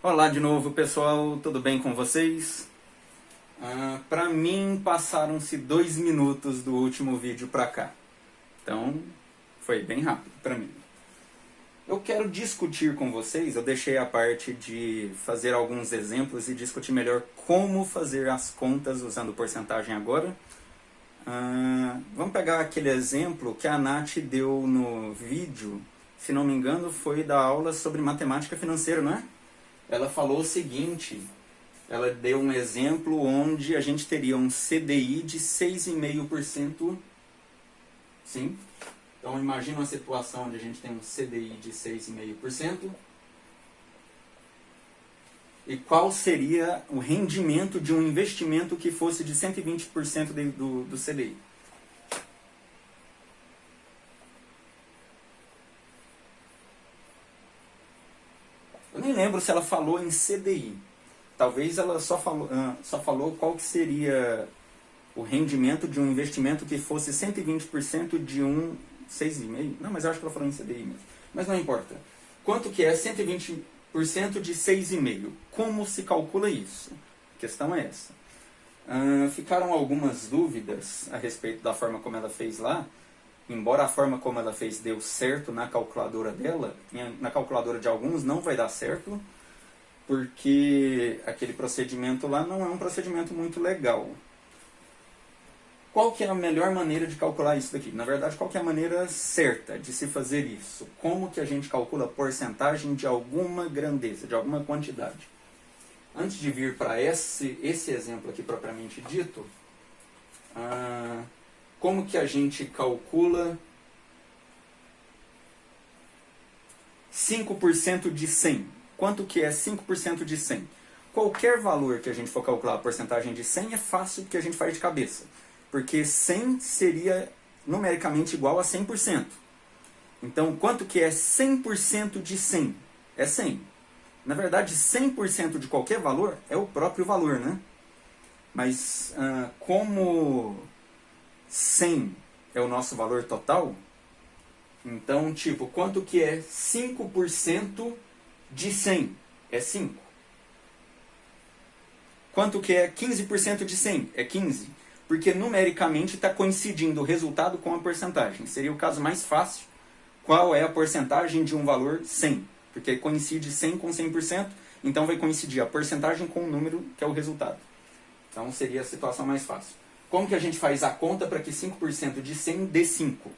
Olá de novo, pessoal, tudo bem com vocês? Para mim, passaram-se 2 minutos do último vídeo para cá, então foi bem rápido para mim. Eu quero discutir com vocês, eu deixei a parte de fazer alguns exemplos e discutir melhor como fazer as contas usando porcentagem agora. Vamos pegar aquele exemplo que a Nath deu no vídeo, se não me engano foi da aula sobre matemática financeira, não é? Ela falou o seguinte, ela deu um exemplo onde a gente teria um CDI de 6,5%. Sim? Então imagina uma situação onde a gente tem um CDI de 6,5%. E qual seria o rendimento de um investimento que fosse de 120% do CDI? Eu nem lembro se ela falou em CDI. Talvez ela só falou qual que seria o rendimento de um investimento que fosse 120% de um 6,5%. Não, mas eu acho que ela falou em CDI mesmo. Mas não importa. Quanto que é 120% de 6,5%? Como se calcula isso? A questão é essa. Ficaram algumas dúvidas a respeito da forma como ela fez lá. Embora a forma como ela fez deu certo na calculadora dela, na calculadora de alguns não vai dar certo, porque aquele procedimento lá não é um procedimento muito legal. Qual que é a melhor maneira de calcular isso daqui? Na verdade, qual que é a maneira certa de se fazer isso? Como que a gente calcula a porcentagem de alguma grandeza, de alguma quantidade? Antes de vir para esse exemplo aqui propriamente dito, como que a gente calcula 5% de 100? Quanto que é 5% de 100? Qualquer valor que a gente for calcular a porcentagem de 100 é fácil porque a gente faz de cabeça. Porque 100 seria numericamente igual a 100%. Então, quanto que é 100% de 100? É 100. Na verdade, 100% de qualquer valor é o próprio valor, né? Mas como 100 é o nosso valor total, então, tipo, quanto que é 5% de 100? É 5. Quanto que é 15% de 100? É 15. Porque numericamente está coincidindo o resultado com a porcentagem. Seria o caso mais fácil. Qual é a porcentagem de um valor 100? Porque coincide 100 com 100%, então vai coincidir a porcentagem com o número que é o resultado. Então seria a situação mais fácil. Como que a gente faz a conta para que 5% de 100 dê 5?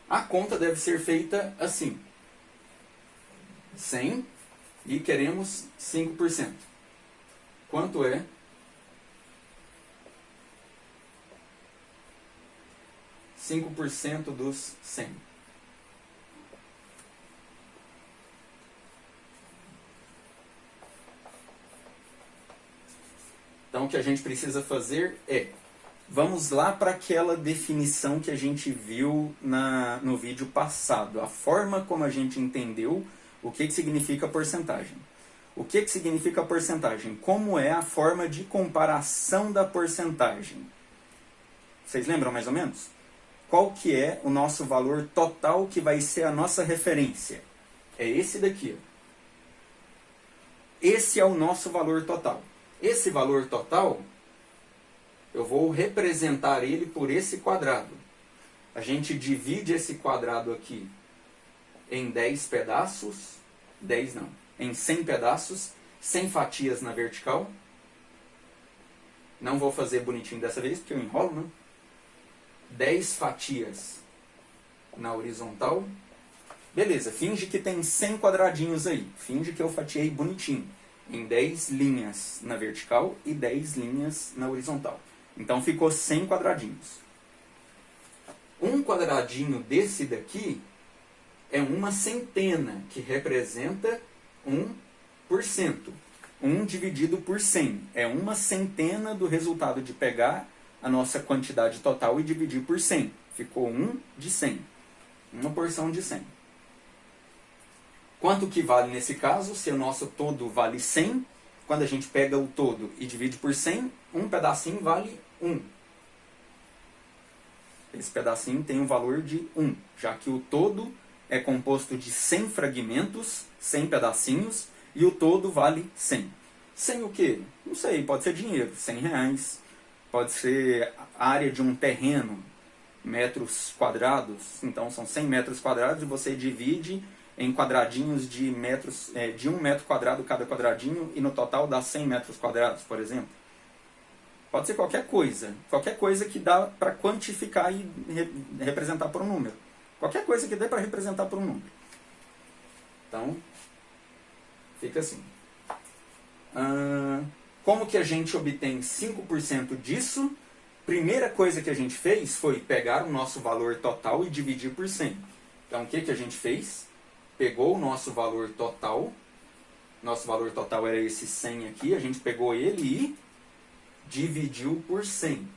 A conta deve ser feita assim. 100 e queremos 5%. Quanto é 5% dos 100? Então o que a gente precisa fazer é, vamos lá para aquela definição que a gente viu no vídeo passado, a forma como a gente entendeu o que significa porcentagem. O que significa porcentagem? Como é a forma de comparação da porcentagem? Vocês lembram mais ou menos? Qual que é o nosso valor total que vai ser a nossa referência? É esse daqui. Esse é o nosso valor total. Esse valor total, eu vou representar ele por esse quadrado. A gente divide esse quadrado aqui em 10 pedaços, 10 não, em 100 pedaços, 100 fatias na vertical. Não vou fazer bonitinho dessa vez, porque eu enrolo, né? 10 fatias na horizontal. Beleza, finge que tem 100 quadradinhos aí. Finge que eu fatiei bonitinho. Em 10 linhas na vertical e 10 linhas na horizontal. Então ficou 100 quadradinhos. Um quadradinho desse daqui é uma centena, que representa 1%. 1 dividido por 100. É uma centena do resultado de pegar a nossa quantidade total e dividir por 100. Ficou 1 de 100. Uma porção de 100. Quanto que vale nesse caso? Se o nosso todo vale 100, quando a gente pega o todo e divide por 100, um pedacinho vale 1. Esse pedacinho tem um valor de 1, já que o todo é composto de 100 fragmentos, 100 pedacinhos, e o todo vale 100. 100 o quê? Não sei, pode ser dinheiro, 100 reais, pode ser a área de um terreno, metros quadrados, então são 100 metros quadrados e você divide em quadradinhos de metros, de 1 metro quadrado cada quadradinho, e no total dá 100 metros quadrados, por exemplo. Pode ser qualquer coisa que dá para quantificar e representar por um número. Qualquer coisa que dê para representar por um número. Então, fica assim. Como que a gente obtém 5% disso? Primeira coisa que a gente fez foi pegar o nosso valor total e dividir por 100. Então, o que que a gente fez? Pegou o nosso valor total era esse 100 aqui, a gente pegou ele e dividiu por 100.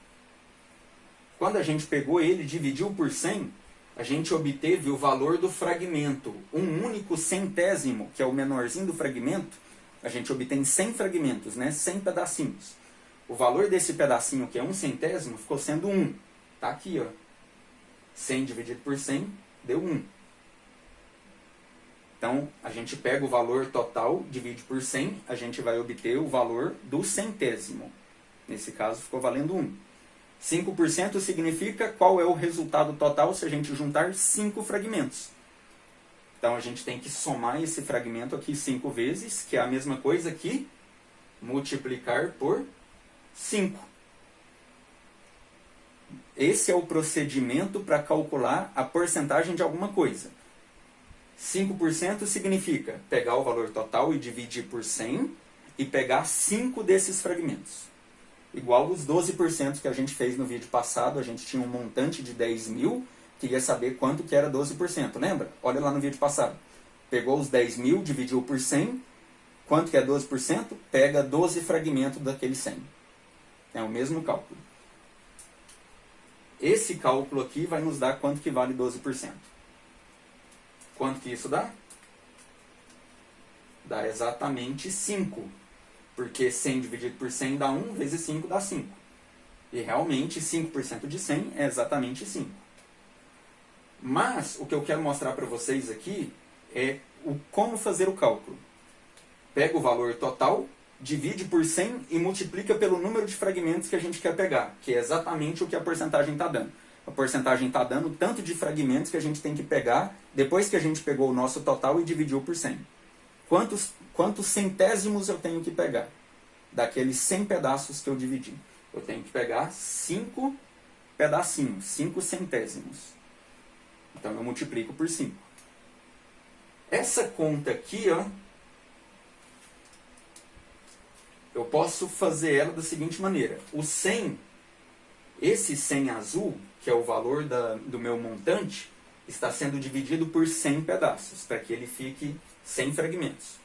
Quando a gente pegou ele e dividiu por 100, a gente obteve o valor do fragmento. Um único centésimo, que é o menorzinho do fragmento, a gente obtém 100 fragmentos, né? 100 pedacinhos. O valor desse pedacinho, que é um centésimo, ficou sendo 1. Tá aqui, ó. 100 dividido por 100 deu 1. Então, a gente pega o valor total, divide por 100, a gente vai obter o valor do centésimo. Nesse caso, ficou valendo 1. 5% significa qual é o resultado total se a gente juntar 5 fragmentos. Então, a gente tem que somar esse fragmento aqui 5 vezes, que é a mesma coisa que multiplicar por 5. Esse é o procedimento para calcular a porcentagem de alguma coisa. 5% significa pegar o valor total e dividir por 100 e pegar 5 desses fragmentos. Igual os 12% que a gente fez no vídeo passado, a gente tinha um montante de 10 mil, queria saber quanto que era 12%, lembra? Olha lá no vídeo passado. Pegou os 10 mil, dividiu por 100, quanto que é 12%? Pega 12 fragmentos daquele 100. É o mesmo cálculo. Esse cálculo aqui vai nos dar quanto que vale 12%. Quanto que isso dá? Dá exatamente 5. Porque 100 dividido por 100 dá 1, vezes 5 dá 5. E realmente 5% de 100 é exatamente 5. Mas o que eu quero mostrar para vocês aqui é como fazer o cálculo. Pega o valor total, divide por 100 e multiplica pelo número de fragmentos que a gente quer pegar, que é exatamente o que a porcentagem está dando. A porcentagem está dando o tanto de fragmentos que a gente tem que pegar depois que a gente pegou o nosso total e dividiu por 100. Quantos centésimos eu tenho que pegar? Daqueles 100 pedaços que eu dividi. Eu tenho que pegar 5 pedacinhos, 5 centésimos. Então eu multiplico por 5. Essa conta aqui, ó, eu posso fazer ela da seguinte maneira. O 100, esse 100 azul, que é o valor do meu montante, está sendo dividido por 100 pedaços, para que ele fique 100 fragmentos.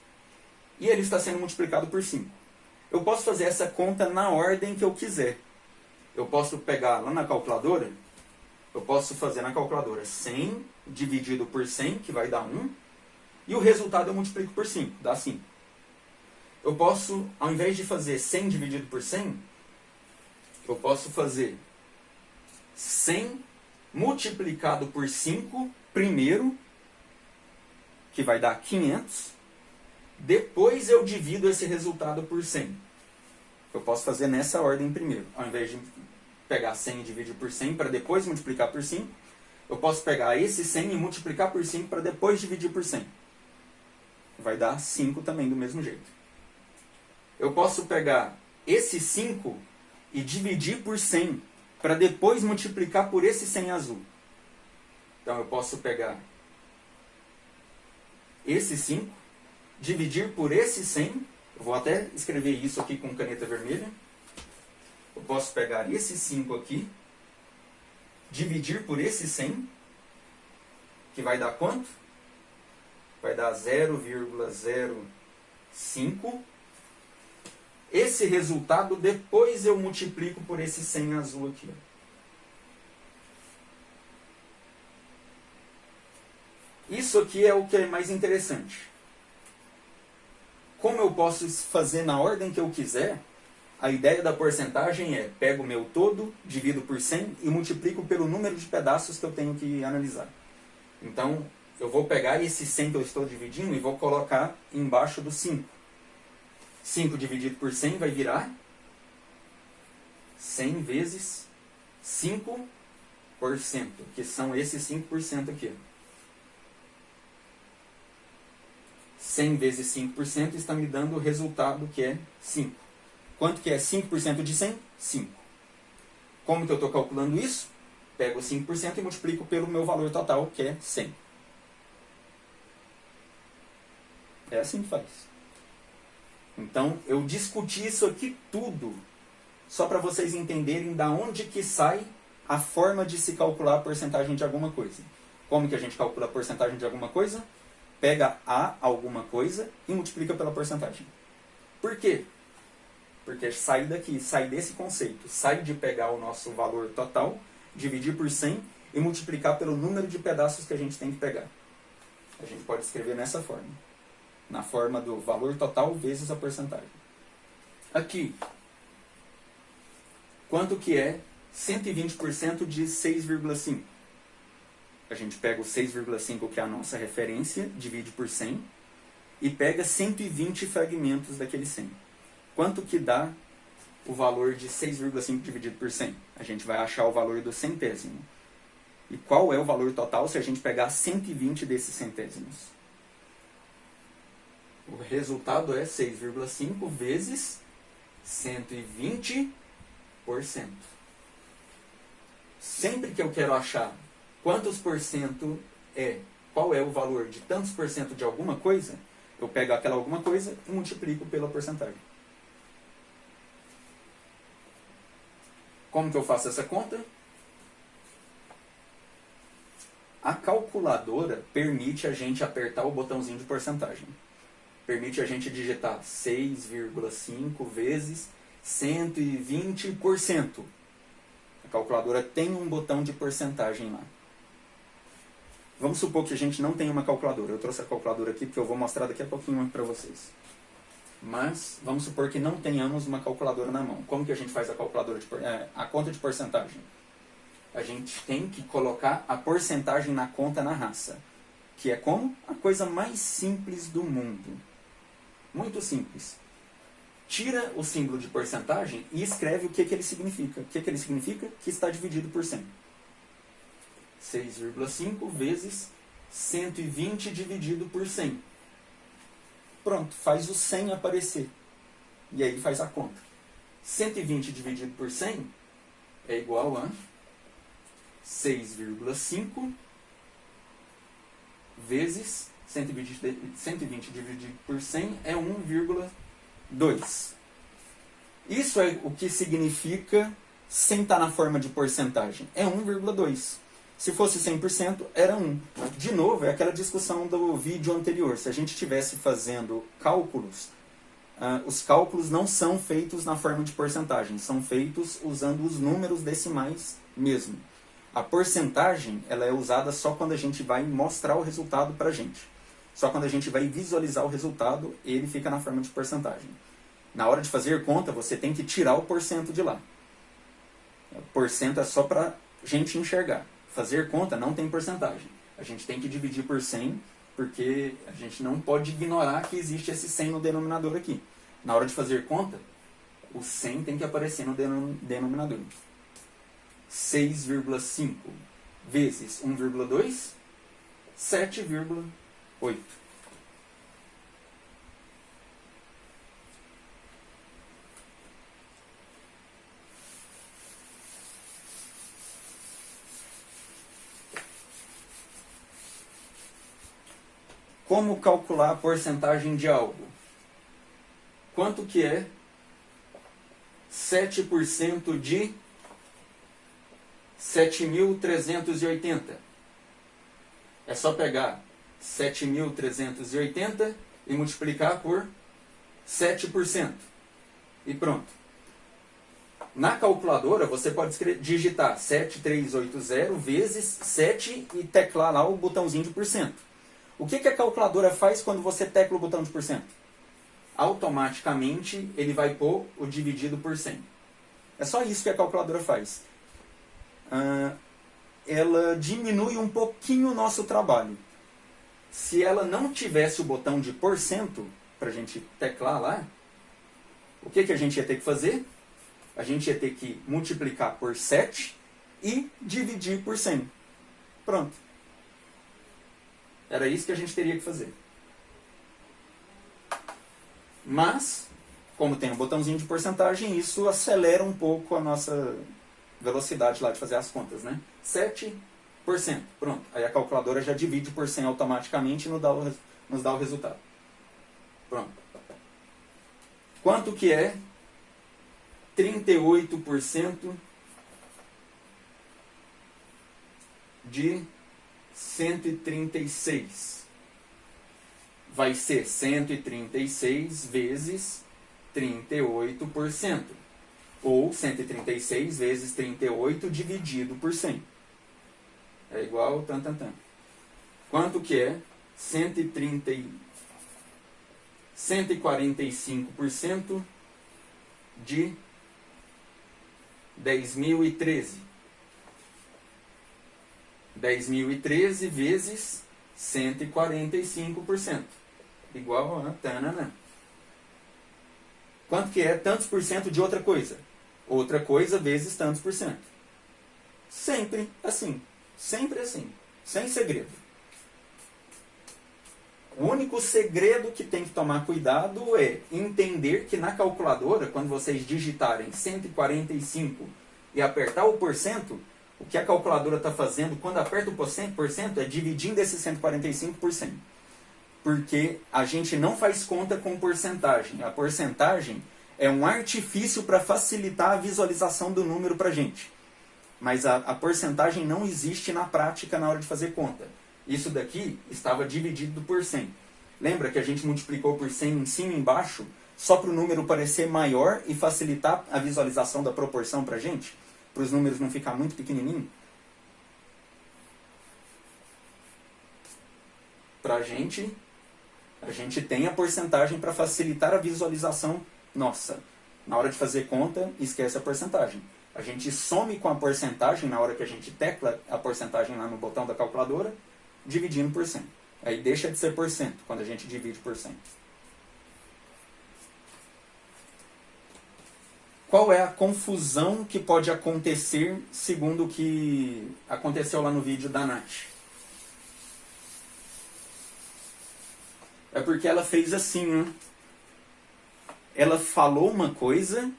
E ele está sendo multiplicado por 5. Eu posso fazer essa conta na ordem que eu quiser. Eu posso pegar lá na calculadora, eu posso fazer na calculadora 100 dividido por 100, que vai dar 1, e o resultado eu multiplico por 5, dá 5. Eu posso, ao invés de fazer 100 dividido por 100, eu posso fazer 100 multiplicado por 5 primeiro, que vai dar 500. Depois eu divido esse resultado por 100. Eu posso fazer nessa ordem primeiro. Ao invés de pegar 100 e dividir por 100 para depois multiplicar por 5, eu posso pegar esse 100 e multiplicar por 5 para depois dividir por 100. Vai dar 5 também do mesmo jeito. Eu posso pegar esse 5 e dividir por 100 para depois multiplicar por esse 100 azul. Então eu posso pegar esse 5, dividir por esse 100, eu vou até escrever isso aqui com caneta vermelha. Eu posso pegar esse 5 aqui, dividir por esse 100, que vai dar quanto? Vai dar 0,05. Esse resultado depois eu multiplico por esse 100 azul aqui. Isso aqui é o que é mais interessante. Como eu posso fazer na ordem que eu quiser, a ideia da porcentagem é, pego o meu todo, divido por 100 e multiplico pelo número de pedaços que eu tenho que analisar. Então, eu vou pegar esse 100 que eu estou dividindo e vou colocar embaixo do 5. 5 dividido por 100 vai virar 100 vezes 5%, que são esses 5% aqui. 100 vezes 5% está me dando o resultado que é 5. Quanto que é 5% de 100? 5. Como que eu estou calculando isso? Pego 5% e multiplico pelo meu valor total, que é 100. É assim que faz. Então, eu discuti isso aqui tudo só para vocês entenderem da onde que sai a forma de se calcular a porcentagem de alguma coisa. Como que a gente calcula a porcentagem de alguma coisa? Pega a alguma coisa e multiplica pela porcentagem. Por quê? Porque sai daqui, sai desse conceito, sai de pegar o nosso valor total, dividir por 100 e multiplicar pelo número de pedaços que a gente tem que pegar. A gente pode escrever nessa forma. Na forma do valor total vezes a porcentagem. Aqui. Quanto que é 120% de 6,5? A gente pega o 6,5, que é a nossa referência, divide por 100 e pega 120 fragmentos daquele 100. Quanto que dá o valor de 6,5 dividido por 100? A gente vai achar o valor do centésimo. E qual é o valor total se a gente pegar 120 desses centésimos? O resultado é 6,5 vezes 120%. Sempre que eu quero achar quantos por cento qual é o valor de tantos por cento de alguma coisa, eu pego aquela alguma coisa e multiplico pela porcentagem. Como que eu faço essa conta? A calculadora permite a gente apertar o botãozinho de porcentagem. Permite a gente digitar 6,5 vezes 120%. A calculadora tem um botão de porcentagem lá. Vamos supor que a gente não tem uma calculadora. Eu trouxe a calculadora aqui porque eu vou mostrar daqui a pouquinho para vocês. Mas vamos supor que não tenhamos uma calculadora na mão. Como que a gente faz a calculadora a conta de porcentagem? A gente tem que colocar a porcentagem na conta na raça. Que é como? A coisa mais simples do mundo. Muito simples. Tira o símbolo de porcentagem e escreve o que ele significa. O que ele significa? Que está dividido por 100. 6,5 vezes 120 dividido por 100. Pronto, faz o 100 aparecer. E aí faz a conta. 120 dividido por 100 é igual a 6,5 vezes 120 dividido por 100 é 1,2. Isso é o que significa sem estar na forma de porcentagem. É 1,2. Se fosse 100%, era 1. De novo, é aquela discussão do vídeo anterior. Se a gente estivesse fazendo cálculos, os cálculos não são feitos na forma de porcentagem. São feitos usando os números decimais mesmo. A porcentagem ela é usada só quando a gente vai mostrar o resultado para a gente. Só quando a gente vai visualizar o resultado, ele fica na forma de porcentagem. Na hora de fazer conta, você tem que tirar o porcento de lá. O porcento é só para a gente enxergar. Fazer conta não tem porcentagem. A gente tem que dividir por 100, porque a gente não pode ignorar que existe esse 100 no denominador aqui. Na hora de fazer conta, o 100 tem que aparecer no denominador. 6,5 vezes 1,2, 7,8. Como calcular a porcentagem de algo? Quanto que é 7% de 7.380? É só pegar 7.380 e multiplicar por 7%. E pronto. Na calculadora, você pode digitar 7380 vezes 7 e teclar lá o botãozinho de porcento. O que a calculadora faz quando você tecla o botão de porcento? Automaticamente ele vai pôr o dividido por 100. É só isso que a calculadora faz. Ela diminui um pouquinho o nosso trabalho. Se ela não tivesse o botão de porcento, para a gente teclar lá, o que a gente ia ter que fazer? A gente ia ter que multiplicar por 7 e dividir por 100. Pronto. Era isso que a gente teria que fazer. Mas, como tem um botãozinho de porcentagem, isso acelera um pouco a nossa velocidade lá de fazer as contas, né? 7%. Pronto. Aí a calculadora já divide por 100 automaticamente e nos dá o resultado. Pronto. Quanto que é 38% de 136? Vai ser 136 vezes 38%. Ou 136 vezes 38 dividido por 100. É igual tan. Quanto que é 145% de 10.013? 10.013 vezes 145%. Igual a tanana. Quanto que é tantos por cento de outra coisa? Outra coisa vezes tantos por cento. Sempre assim. Sempre assim. Sem segredo. O único segredo que tem que tomar cuidado é entender que na calculadora, quando vocês digitarem 145 e apertar o porcento, o que a calculadora está fazendo quando aperta o porcento é dividindo esse 145 por 100. Porque a gente não faz conta com porcentagem. A porcentagem é um artifício para facilitar a visualização do número para a gente. Mas a porcentagem não existe na prática na hora de fazer conta. Isso daqui estava dividido por 100. Lembra que a gente multiplicou por 100 em cima e embaixo, só para o número parecer maior e facilitar a visualização da proporção para a gente? Para os números não ficar muito pequenininho? Para a gente tem a porcentagem para facilitar a visualização nossa. Na hora de fazer conta, esquece a porcentagem. A gente some com a porcentagem na hora que a gente tecla a porcentagem lá no botão da calculadora, dividindo por 100. Aí deixa de ser porcento quando a gente divide por 100. Qual é a confusão que pode acontecer segundo o que aconteceu lá no vídeo da Nath? É porque ela fez assim, ó. Ela falou uma coisa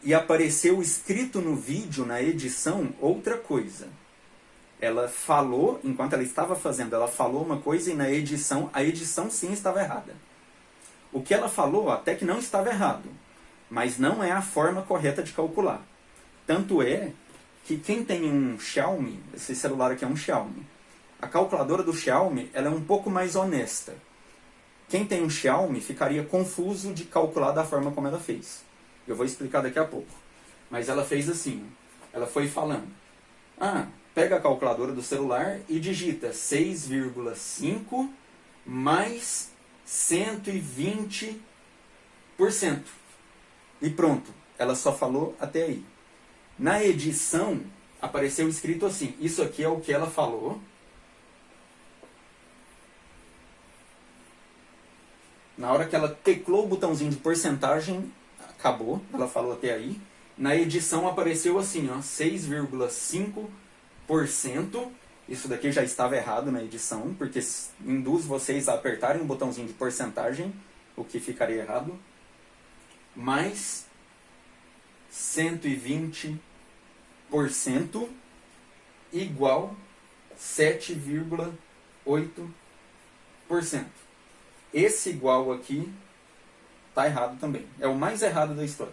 e apareceu escrito no vídeo, na edição, outra coisa. Ela falou, enquanto ela estava fazendo, ela falou uma coisa e na edição, a edição sim estava errada. O que ela falou até que não estava errado, mas não é a forma correta de calcular. Tanto é que quem tem um Xiaomi, esse celular aqui é um Xiaomi, a calculadora do Xiaomi ela é um pouco mais honesta. Quem tem um Xiaomi ficaria confuso de calcular da forma como ela fez. Eu vou explicar daqui a pouco. Mas ela fez assim. Ela foi falando. Pega a calculadora do celular e digita 6,5 mais 120%. E pronto. Ela só falou até aí. Na edição, apareceu escrito assim. Isso aqui é o que ela falou. Na hora que ela teclou o botãozinho de porcentagem, acabou, ela falou até aí. Na edição apareceu assim, ó, 6,5%. Isso daqui já estava errado na edição, porque induz vocês a apertarem o botãozinho de porcentagem, o que ficaria errado. Mais 120% igual 7,8%. Esse igual aqui está errado também. É o mais errado da história.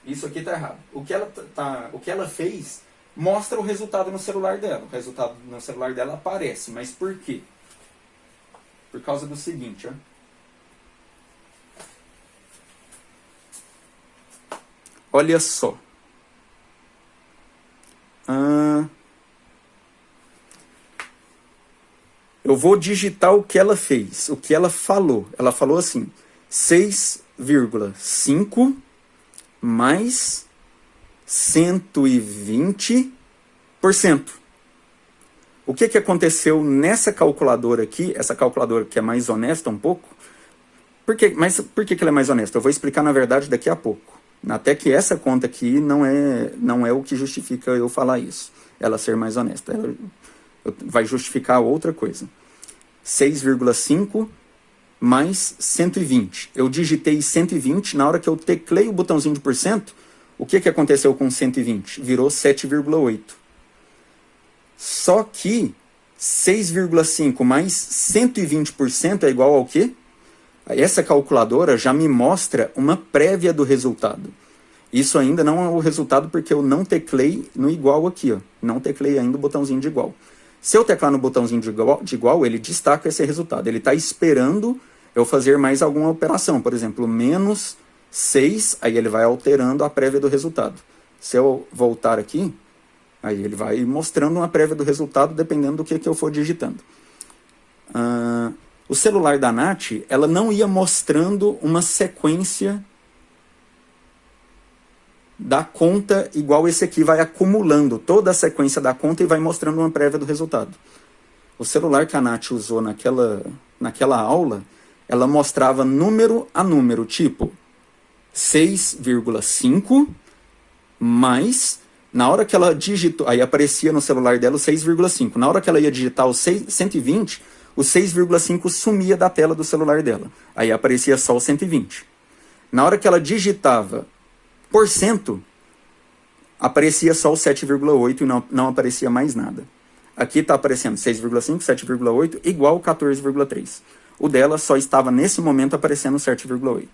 Isso aqui está errado. O que ela fez mostra o resultado no celular dela. O resultado no celular dela aparece. Mas por quê? Por causa do seguinte. Ó. Olha só. Eu vou digitar o que ela fez, o que ela falou. Ela falou assim, 6,5 mais 120%. O que aconteceu nessa calculadora aqui, essa calculadora que é mais honesta um pouco? Mas por que ela é mais honesta? Eu vou explicar, na verdade, daqui a pouco. Até que essa conta aqui não é o que justifica eu falar isso. Ela ser mais honesta. Ela vai justificar outra coisa. 6,5 mais 120. Eu digitei 120, na hora que eu teclei o botãozinho de porcento, o que aconteceu com 120? Virou 7,8. Só que 6,5 mais 120% é igual ao quê? Essa calculadora já me mostra uma prévia do resultado. Isso ainda não é o resultado porque eu não teclei no igual aqui, ó. Não teclei ainda o botãozinho de igual. Se eu teclar no botãozinho de igual, ele destaca esse resultado. Ele está esperando eu fazer mais alguma operação. Por exemplo, menos 6, aí ele vai alterando a prévia do resultado. Se eu voltar aqui, aí ele vai mostrando uma prévia do resultado dependendo do que eu for digitando. O celular da Nath, ela não ia mostrando uma sequência da conta igual esse aqui, vai acumulando toda a sequência da conta e vai mostrando uma prévia do resultado. O celular que a Nath usou naquela aula, ela mostrava número a número, tipo 6,5 mais, na hora que ela digitou, aí aparecia no celular dela o 6,5. Na hora que ela ia digitar o 120, o 6,5 sumia da tela do celular dela. Aí aparecia só o 120. Na hora que ela digitava porcento, aparecia só o 7,8 e não aparecia mais nada. Aqui está aparecendo 6,5, 7,8, igual 14,3. O dela só estava nesse momento aparecendo 7,8.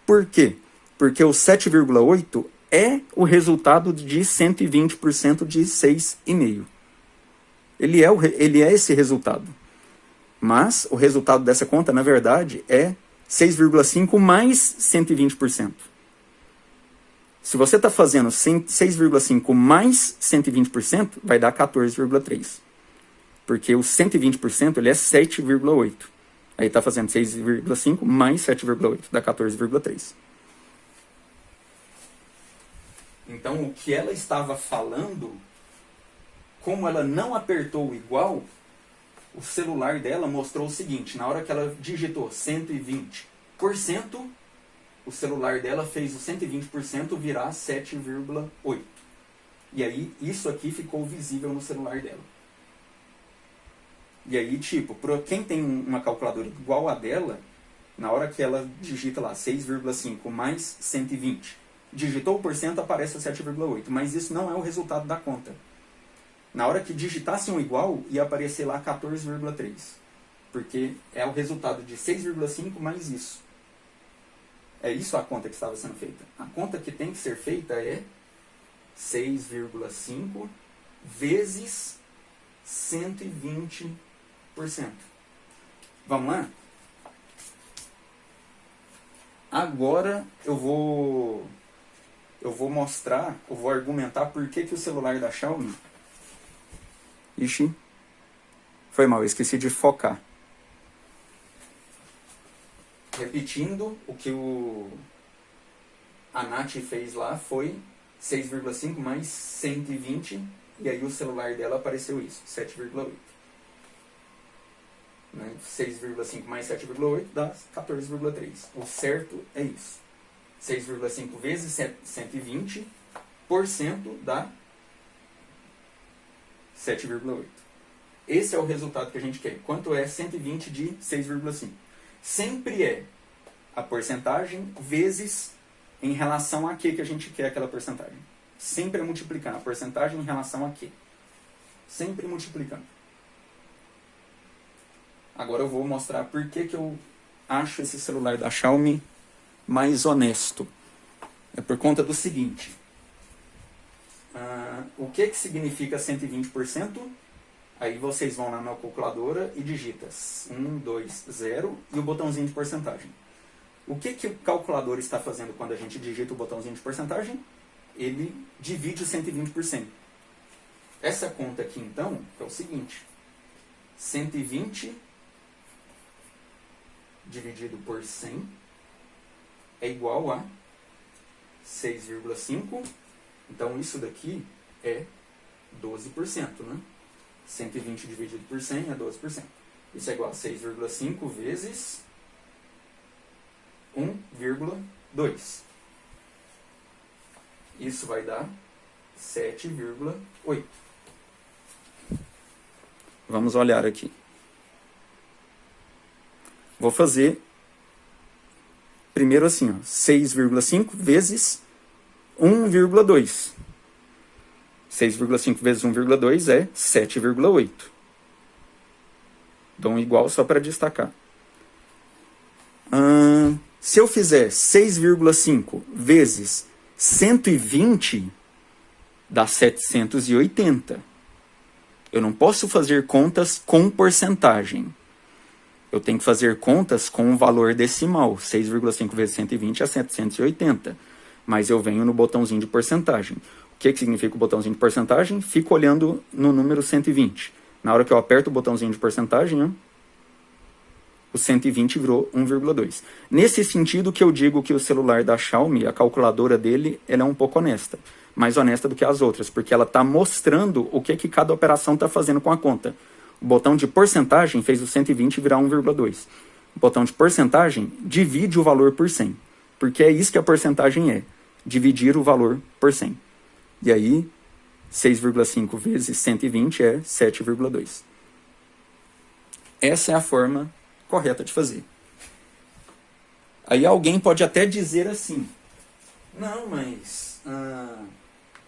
Por quê? Porque o 7,8 é o resultado de 120% de 6,5. Ele é esse resultado. Mas o resultado dessa conta, na verdade, é 6,5 mais 120%. Se você está fazendo 6,5 mais 120%, vai dar 14,3. Porque o 120% ele é 7,8. Aí está fazendo 6,5 mais 7,8, dá 14,3. Então, o que ela estava falando, como ela não apertou o igual, o celular dela mostrou o seguinte: na hora que ela digitou 120%, o celular dela fez o 120% virar 7,8. E aí, isso aqui ficou visível no celular dela. E aí, tipo, para quem tem uma calculadora igual a dela, na hora que ela digita lá 6,5 mais 120, digitou o porcento, aparece o 7,8. Mas isso não é o resultado da conta. Na hora que digitasse um igual, ia aparecer lá 14,3. Porque é o resultado de 6,5 mais isso. É isso a conta que estava sendo feita. A conta que tem que ser feita é 6,5 vezes 120%. Vamos lá? Agora eu vou mostrar, eu vou argumentar por que o celular da Xiaomi... Ixi, foi mal, eu esqueci de focar. Repetindo, o que a Nath fez lá foi 6,5 mais 120, e aí o celular dela apareceu isso, 7,8. Né? 6,5 mais 7,8 dá 14,3. O certo é isso. 6,5 vezes 120% dá 7,8. Esse é o resultado que a gente quer. Quanto é 120 de 6,5? Sempre é a porcentagem vezes em relação a que a gente quer aquela porcentagem. Sempre é multiplicando a porcentagem em relação a que. Sempre multiplicando. Agora eu vou mostrar por que eu acho esse celular da Xiaomi mais honesto. É por conta do seguinte. O que significa 120%? Aí vocês vão lá na calculadora e digita 1, 2, 0 e o botãozinho de porcentagem. O que o calculador está fazendo quando a gente digita o botãozinho de porcentagem? Ele divide o 120%. Essa conta aqui, então, é o seguinte. 120 dividido por 100 é igual a 6,5. Então, isso daqui é 12%, né? 120 dividido por 100 é 12%. Isso é igual a 6,5 vezes 1,2. Isso vai dar 7,8. Vamos olhar aqui. Vou fazer primeiro assim, ó, 6,5 vezes 1,2. 6,5 vezes 1,2 é 7,8. Dou um igual só para destacar. Se eu fizer 6,5 vezes 120, dá 780. Eu não posso fazer contas com porcentagem. Eu tenho que fazer contas com um valor decimal. 6,5 vezes 120 é 780. Mas eu venho no botãozinho de porcentagem. O que significa o botãozinho de porcentagem? Fico olhando no número 120. Na hora que eu aperto o botãozinho de porcentagem, ó, o 120 virou 1,2. Nesse sentido que eu digo que o celular da Xiaomi, a calculadora dele, ela é um pouco honesta. Mais honesta do que as outras, porque ela está mostrando o que cada operação está fazendo com a conta. O botão de porcentagem fez o 120 virar 1,2. O botão de porcentagem divide o valor por 100. Porque é isso que a porcentagem é. Dividir o valor por 100. E aí, 6,5 vezes 120 é 7,2. Essa é a forma correta de fazer. Aí alguém pode até dizer assim, não, mas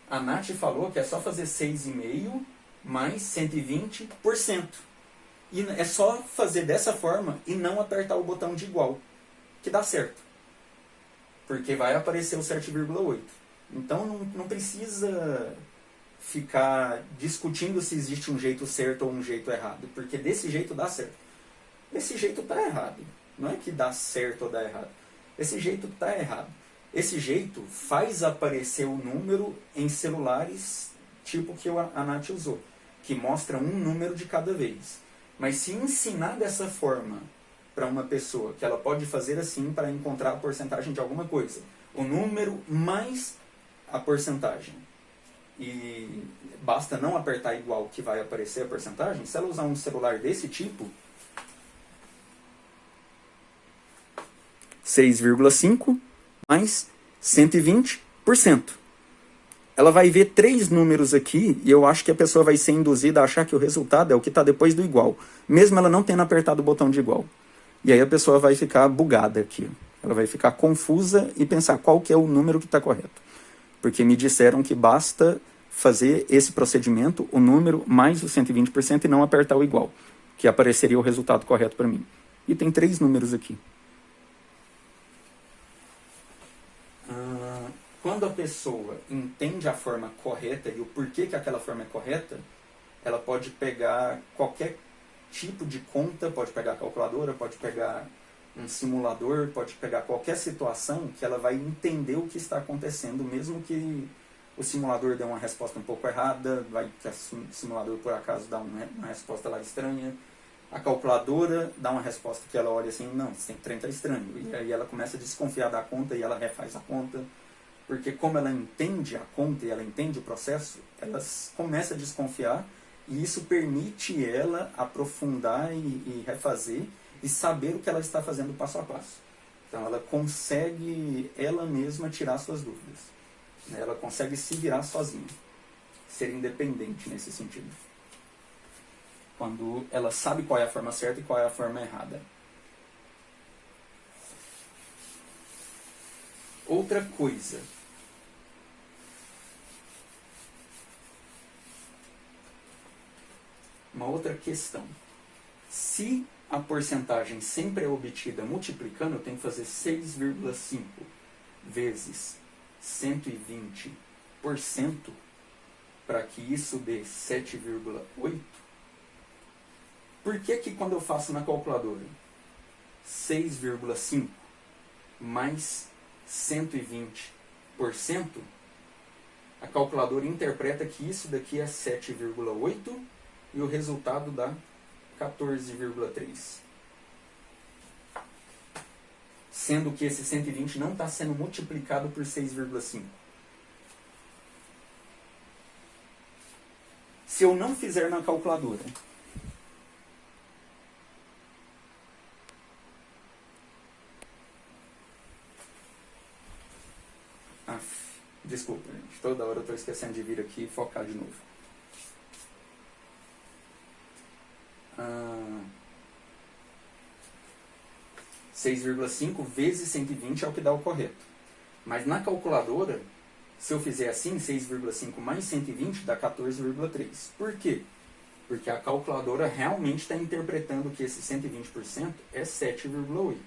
a Nath falou que é só fazer 6,5 mais 120%. E é só fazer dessa forma e não apertar o botão de igual, que dá certo. Porque vai aparecer o 7,8. Então não precisa ficar discutindo se existe um jeito certo ou um jeito errado, porque desse jeito dá certo. Esse jeito está errado. Não é que dá certo ou dá errado. Esse jeito está errado. Esse jeito faz aparecer o número em celulares tipo que a Nath usou, que mostra um número de cada vez. Mas se ensinar dessa forma para uma pessoa, que ela pode fazer assim para encontrar a porcentagem de alguma coisa, o número mais a porcentagem, e basta não apertar igual que vai aparecer a porcentagem, se ela usar um celular desse tipo, 6,5 mais 120%. Ela vai ver 3 números aqui e eu acho que a pessoa vai ser induzida a achar que o resultado é o que está depois do igual, mesmo ela não tendo apertado o botão de igual. E aí a pessoa vai ficar bugada aqui. Ela vai ficar confusa e pensar qual que é o número que está correto. Porque me disseram que basta fazer esse procedimento, o número mais o 120% e não apertar o igual, que apareceria o resultado correto para mim. E tem 3 números aqui. Quando a pessoa entende a forma correta e o porquê que aquela forma é correta, ela pode pegar qualquer tipo de conta, pode pegar a calculadora, pode pegar um simulador, pode pegar qualquer situação que ela vai entender o que está acontecendo, mesmo que o simulador dê uma resposta um pouco errada, que o simulador por acaso dá uma resposta lá estranha, a calculadora dá uma resposta que ela olha assim, não, esse trem está estranho, e aí ela começa a desconfiar da conta e ela refaz a conta, porque como ela entende a conta e ela entende o processo, ela começa a desconfiar e isso permite ela aprofundar e refazer e saber o que ela está fazendo passo a passo. Então ela consegue ela mesma tirar suas dúvidas. Ela consegue se virar sozinha, ser independente nesse sentido. Quando ela sabe qual é a forma certa e qual é a forma errada. Outra coisa. Uma outra questão. Se a porcentagem sempre é obtida multiplicando, eu tenho que fazer 6,5 vezes 120% para que isso dê 7,8. Por que quando eu faço na calculadora 6,5 mais 120%, a calculadora interpreta que isso daqui é 7,8 e o resultado dá 14,3. Sendo que esse 120 não está sendo multiplicado por 6,5. se eu não fizer na calculadora? Desculpa, gente. Toda hora eu estou esquecendo de vir aqui e focar de novo. 6,5 vezes 120 é o que dá o correto. Mas na calculadora, se eu fizer assim, 6,5 mais 120 dá 14,3. Por quê? Porque a calculadora realmente está interpretando que esse 120% é 7,8.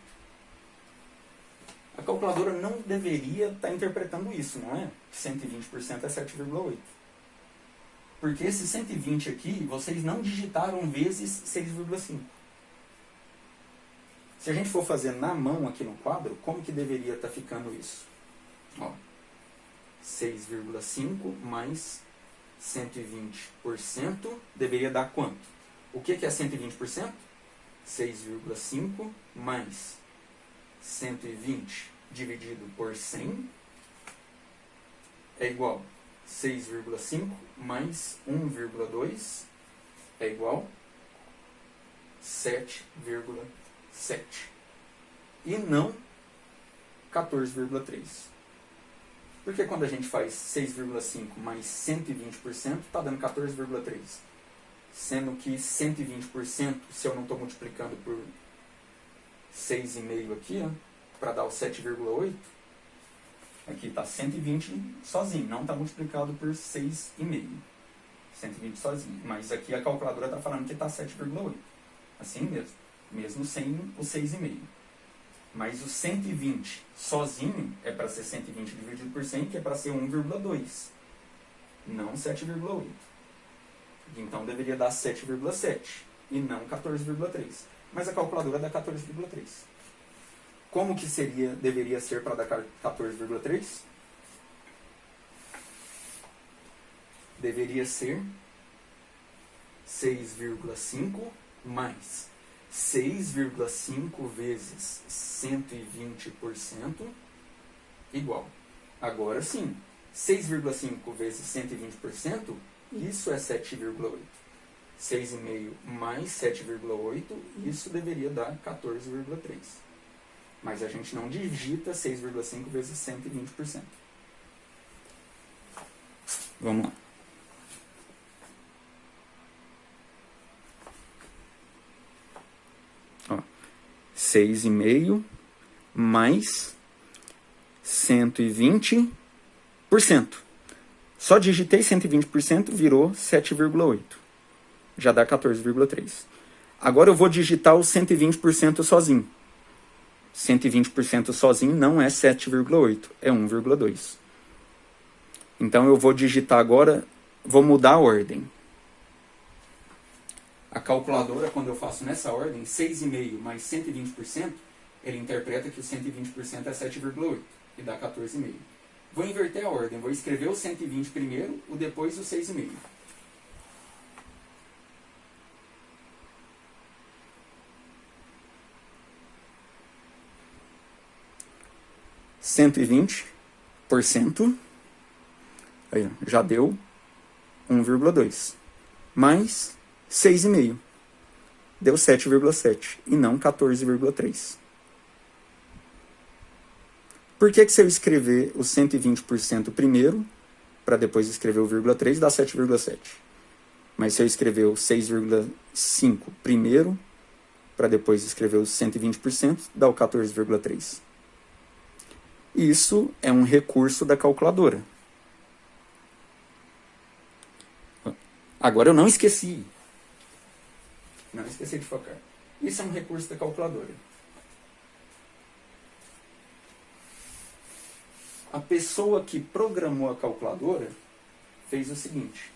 A calculadora não deveria estar interpretando isso, não é? 120% é 7,8. Porque esse 120 aqui, vocês não digitaram vezes 6,5. Se a gente for fazer na mão aqui no quadro, como que deveria estar ficando isso? Ó, 6,5 mais 120% deveria dar quanto? O que é 120%? 6,5 mais 120 dividido por 100 é igual a 6,5 mais 1,2 é igual a 7,7 e não 14,3. Porque quando a gente faz 6,5 mais 120%, está dando 14,3. Sendo que 120%, se eu não estou multiplicando por 6,5 aqui, para dar o 7,8, aqui está 120 sozinho, não está multiplicado por 6,5. 120 sozinho. Mas aqui a calculadora está falando que está 7,8. Assim mesmo. Mesmo sem o 6,5. Mas o 120 sozinho é para ser 120 dividido por 100, que é para ser 1,2. Não 7,8. Então deveria dar 7,7 e não 14,3. Mas a calculadora dá 14,3. Como que deveria ser para dar 14,3? Deveria ser 6,5 mais 6,5 vezes 120% igual. Agora sim, 6,5 vezes 120%, isso é 7,8. 6,5 mais 7,8, isso deveria dar 14,3. Mas a gente não digita 6,5 vezes 120%. Vamos lá. Ó, 6,5 mais 120%. Só digitei 120%, virou 7,8. Já dá 14,3. Agora eu vou digitar o 120% sozinho. 120% sozinho não é 7,8, é 1,2. Então eu vou digitar agora, vou mudar a ordem. A calculadora, quando eu faço nessa ordem, 6,5 mais 120%, ele interpreta que o 120% é 7,8 e dá 14,5. Vou inverter a ordem, vou escrever o 120 primeiro, o depois o 6,5. Aí, já deu 1,2. Mais 6,5. Deu 7,7 e não 14,3. Por que se eu escrever o 120% primeiro, para depois escrever o 0,3, dá 7,7? Mas se eu escrever o 6,5 primeiro, para depois escrever os 120%, dá o 14,3. Isso é um recurso da calculadora. Agora eu não esqueci. Não esqueci de focar. Isso é um recurso da calculadora. A pessoa que programou a calculadora fez o seguinte.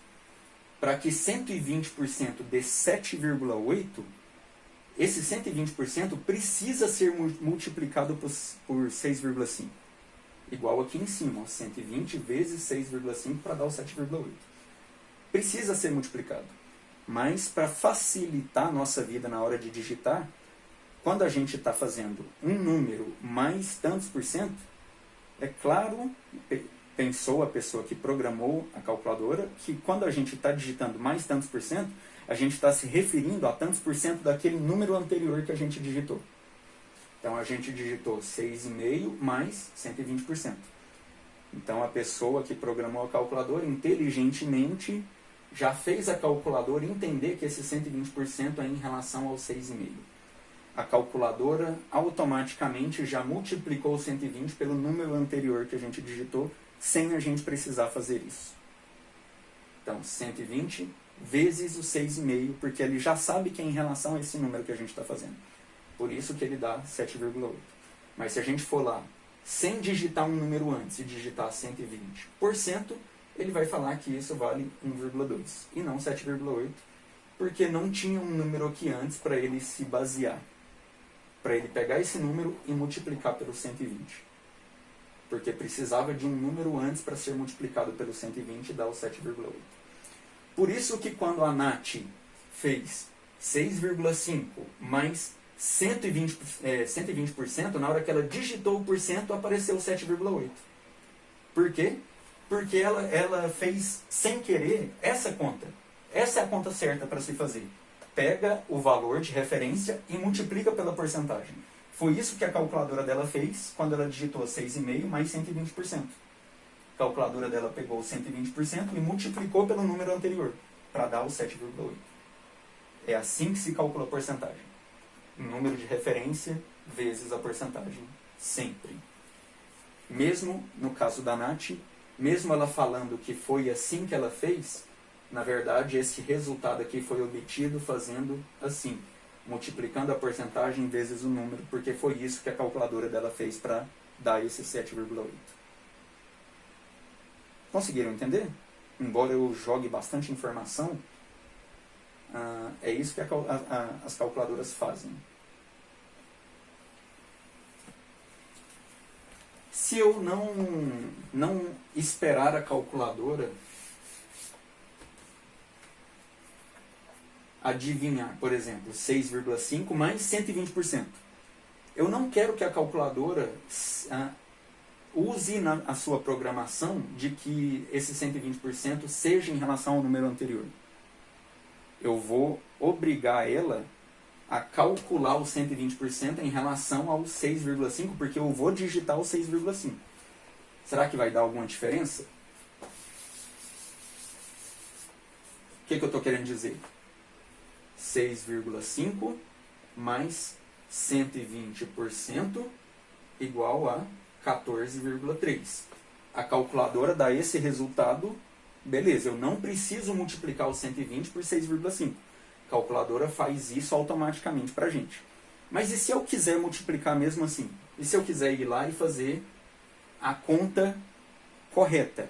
Para que 120% dê 7,8, esse 120% precisa ser multiplicado por 6,5. Igual aqui em cima, 120 vezes 6,5 para dar o 7,8. Precisa ser multiplicado. Mas para facilitar a nossa vida na hora de digitar, quando a gente está fazendo um número mais tantos por cento, é claro, pensou a pessoa que programou a calculadora, que quando a gente está digitando mais tantos por cento, a gente está se referindo a tantos por cento daquele número anterior que a gente digitou. Então a gente digitou 6,5 mais 120%. Então a pessoa que programou a calculadora inteligentemente já fez a calculadora entender que esse 120% é em relação ao 6,5. A calculadora automaticamente já multiplicou o 120 pelo número anterior que a gente digitou, sem a gente precisar fazer isso. Então, 120 vezes o 6,5, porque ele já sabe que é em relação a esse número que a gente está fazendo. Por isso que ele dá 7,8. Mas se a gente for lá, sem digitar um número antes e digitar 120%, ele vai falar que isso vale 1,2 e não 7,8, porque não tinha um número aqui antes para ele se basear. Para ele pegar esse número e multiplicar pelo 120. Porque precisava de um número antes para ser multiplicado pelo 120 e dar o 7,8. Por isso que quando a Nath fez 6,5 mais 120%, na hora que ela digitou o porcento, apareceu 7,8. Por quê? Porque ela fez sem querer essa conta. Essa é a conta certa para se fazer. Pega o valor de referência e multiplica pela porcentagem. Foi isso que a calculadora dela fez quando ela digitou 6,5 mais 120%. A calculadora dela pegou 120% e multiplicou pelo número anterior, para dar o 7,8. É assim que se calcula a porcentagem. Número de referência vezes a porcentagem. Sempre. Mesmo no caso da Nath, mesmo ela falando que foi assim que ela fez, na verdade, esse resultado aqui foi obtido fazendo assim, multiplicando a porcentagem vezes o número, porque foi isso que a calculadora dela fez para dar esse 7,8. Conseguiram entender? Embora eu jogue bastante informação, é isso que as calculadoras fazem. Se eu não esperar a calculadora adivinhar, por exemplo, 6,5 mais 120%. Eu não quero que a calculadora use a sua programação de que esse 120% seja em relação ao número anterior. Eu vou obrigar ela a calcular o 120% em relação ao 6,5, porque eu vou digitar o 6,5. Será que vai dar alguma diferença? O que eu estou querendo dizer? 6,5 mais 120% igual a 14,3. A calculadora dá esse resultado, beleza, eu não preciso multiplicar o 120 por 6,5. A calculadora faz isso automaticamente para a gente. Mas e se eu quiser multiplicar mesmo assim? E se eu quiser ir lá e fazer a conta correta?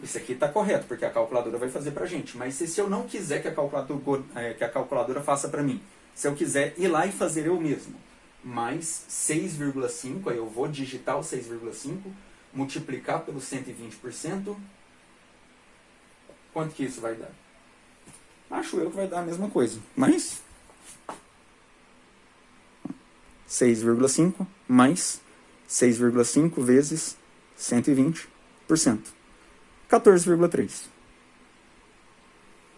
Isso aqui está correto, porque a calculadora vai fazer para a gente. Mas se eu não quiser que a calculadora faça para mim, se eu quiser ir lá e fazer eu mesmo, mais 6,5, aí eu vou digitar o 6,5, multiplicar pelo 120%, quanto que isso vai dar? Acho eu que vai dar a mesma coisa, mas 6,5 mais 6,5 vezes 120%. 14,3.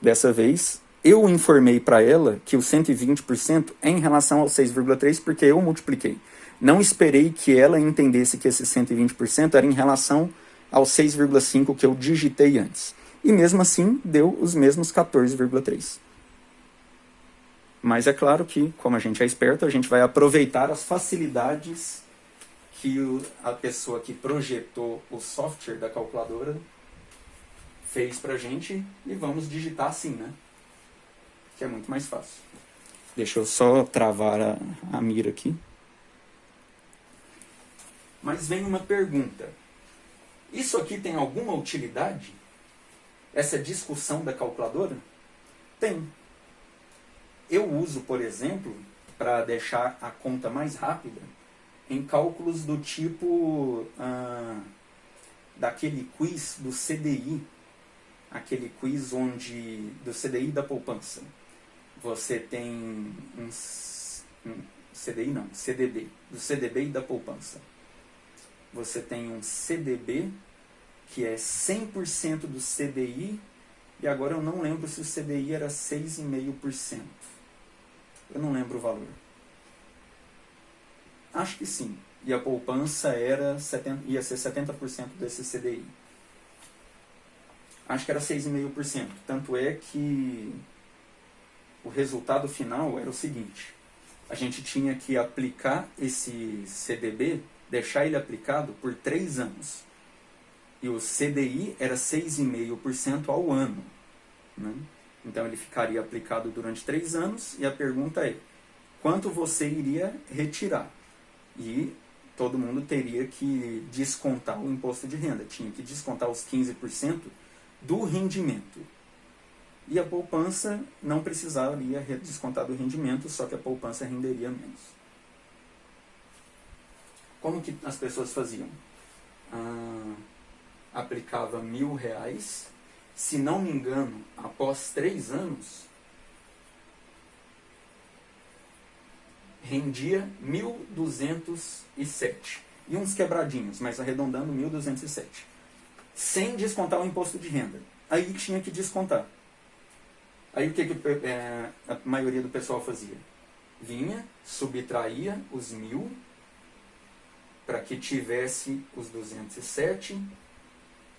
Dessa vez, eu informei para ela que o 120% é em relação ao 6,3 porque eu multipliquei. Não esperei que ela entendesse que esse 120% era em relação ao 6,5 que eu digitei antes. E mesmo assim, deu os mesmos 14,3. Mas é claro que, como a gente é esperto, a gente vai aproveitar as facilidades que a pessoa que projetou o software da calculadora fez pra gente e vamos digitar assim, né? Que é muito mais fácil. Deixa eu só travar a mira aqui. Mas vem uma pergunta. Isso aqui tem alguma utilidade? Essa discussão da calculadora? Tem. Eu uso, por exemplo, para deixar a conta mais rápida, em cálculos do tipo daquele quiz do CDI, aquele quiz do CDI da poupança. Você tem CDB, do CDB e da poupança. Você tem um CDB que é 100% do CDI, e agora eu não lembro se o CDI era 6,5%. Eu não lembro o valor. Acho que sim. E a poupança ia ser 70% desse CDI. Acho que era 6,5%. Tanto é que o resultado final era o seguinte: a gente tinha que aplicar esse CDB, deixar ele aplicado por 3 anos. E o CDI era 6,5% ao ano, né? Então ele ficaria aplicado durante 3 anos, e a pergunta é: quanto você iria retirar? E todo mundo teria que descontar o imposto de renda, tinha que descontar os 15% do rendimento. E a poupança não precisaria descontar do rendimento, só que a poupança renderia menos. Como que as pessoas faziam? Aplicava R$1.000, se não me engano, após 3 anos, rendia 1.207. E uns quebradinhos, mas arredondando 1.207. Sem descontar o imposto de renda. Aí tinha que descontar. Aí o que a maioria do pessoal fazia? Vinha, subtraía os 1.000 para que tivesse os 207.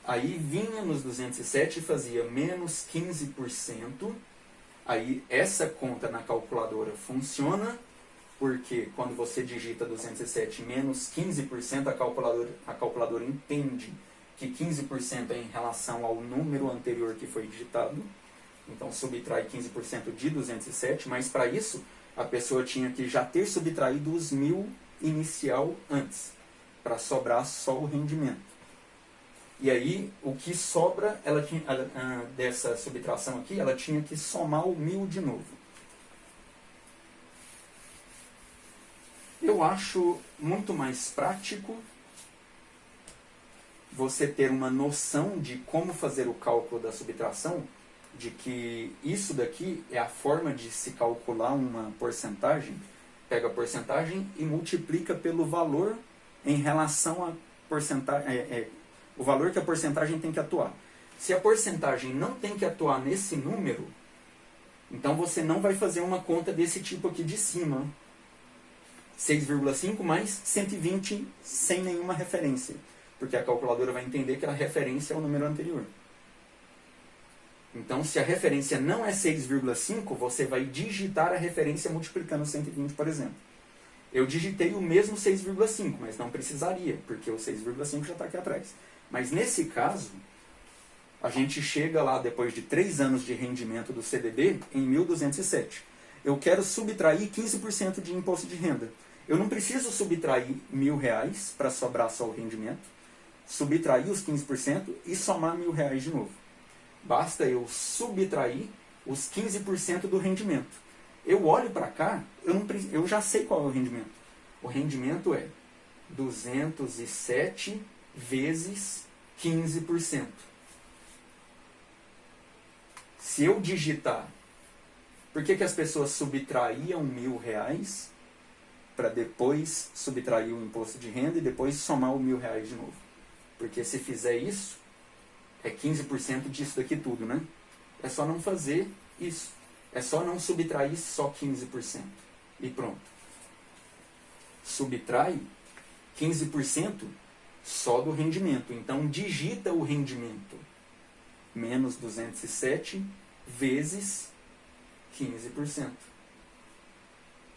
Aí vinha nos 207 e fazia menos 15%. Aí essa conta na calculadora funciona, porque quando você digita 207 menos 15%, a calculadora entende que 15% é em relação ao número anterior que foi digitado. Então subtrai 15% de 207, mas para isso a pessoa tinha que já ter subtraído os 1.000 inicial antes, para sobrar só o rendimento. E aí o que sobra, dessa subtração aqui, ela tinha que somar o 1.000 de novo. Eu acho muito mais prático você ter uma noção de como fazer o cálculo da subtração, de que isso daqui é a forma de se calcular uma porcentagem. Pega a porcentagem e multiplica pelo valor em relação à porcentagem, o valor que a porcentagem tem que atuar. Se a porcentagem não tem que atuar nesse número, então você não vai fazer uma conta desse tipo aqui de cima. 6,5 mais 120 sem nenhuma referência, porque a calculadora vai entender que a referência é o número anterior. Então, se a referência não é 6,5, você vai digitar a referência multiplicando 120, por exemplo. Eu digitei o mesmo 6,5, mas não precisaria, porque o 6,5 já está aqui atrás. Mas nesse caso, a gente chega lá depois de 3 anos de rendimento do CDB em 1.207. Eu quero subtrair 15% de imposto de renda. Eu não preciso subtrair R$1.000 para sobrar só o rendimento, subtrair os 15% e somar R$1.000 de novo. Basta eu subtrair os 15% do rendimento. Eu olho para cá, eu já sei qual é o rendimento. O rendimento é 207 vezes 15%. Se eu digitar, por que as pessoas subtraíam R$1.000 para depois subtrair o imposto de renda e depois somar o R$1.000 de novo? Porque se fizer isso, é 15% disso daqui tudo, né? É só não fazer isso. É só não subtrair só 15%. E pronto. Subtrai 15% só do rendimento. Então digita o rendimento. Menos 207 vezes 15%.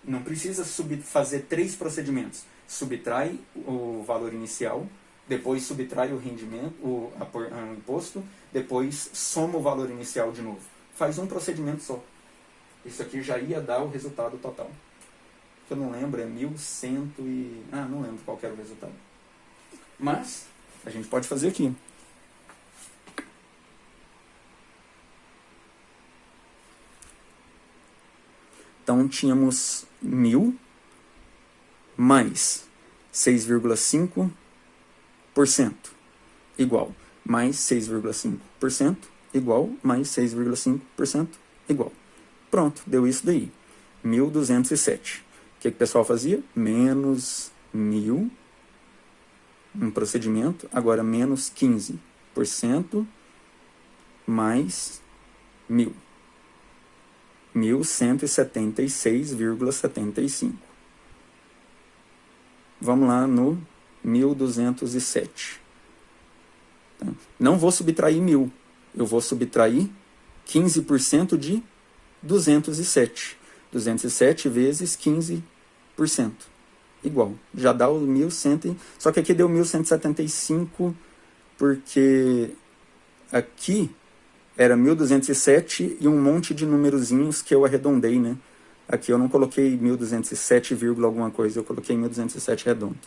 Não precisa fazer 3 procedimentos. Subtrai o valor inicial, depois subtrai o rendimento, o imposto, depois soma o valor inicial de novo. Faz um procedimento só. Isso aqui já ia dar o resultado total. Que eu não lembro, é 1.100 e... não lembro qual que era o resultado. Mas, a gente pode fazer aqui. Então, tínhamos 1.000 mais 6,5% igual mais 6,5% igual mais 6,5% igual. Pronto, deu isso daí. 1.207. O que o pessoal fazia? Menos 1.000, um procedimento, agora menos 15. 50% mais 1.000. 1.176,75. Vamos lá no 1.207. Tá? Não vou subtrair 1.000. Eu vou subtrair 15% de 207. 207 vezes 15%. Igual. Já dá o 1.100. Só que aqui deu 1.175 porque aqui era 1.207 e um monte de numerozinhos que eu arredondei, né? Aqui eu não coloquei 1.207, alguma coisa, eu coloquei 1.207 redondo.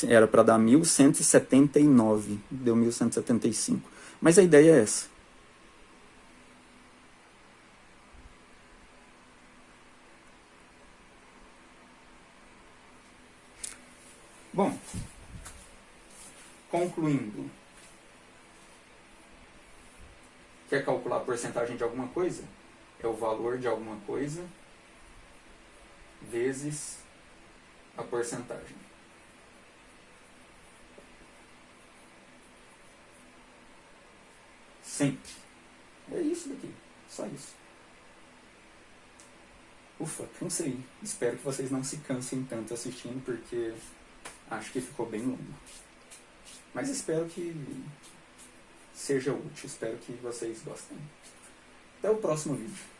Era para dar 1.179, deu 1.175. Mas a ideia é essa. Bom, concluindo. Quer calcular a porcentagem de alguma coisa? É o valor de alguma coisa vezes a porcentagem. Sempre. É isso daqui. Só isso. Ufa, cansei. Espero que vocês não se cansem tanto assistindo, porque acho que ficou bem longo. Mas espero que seja útil. Espero que vocês gostem. Até o próximo vídeo.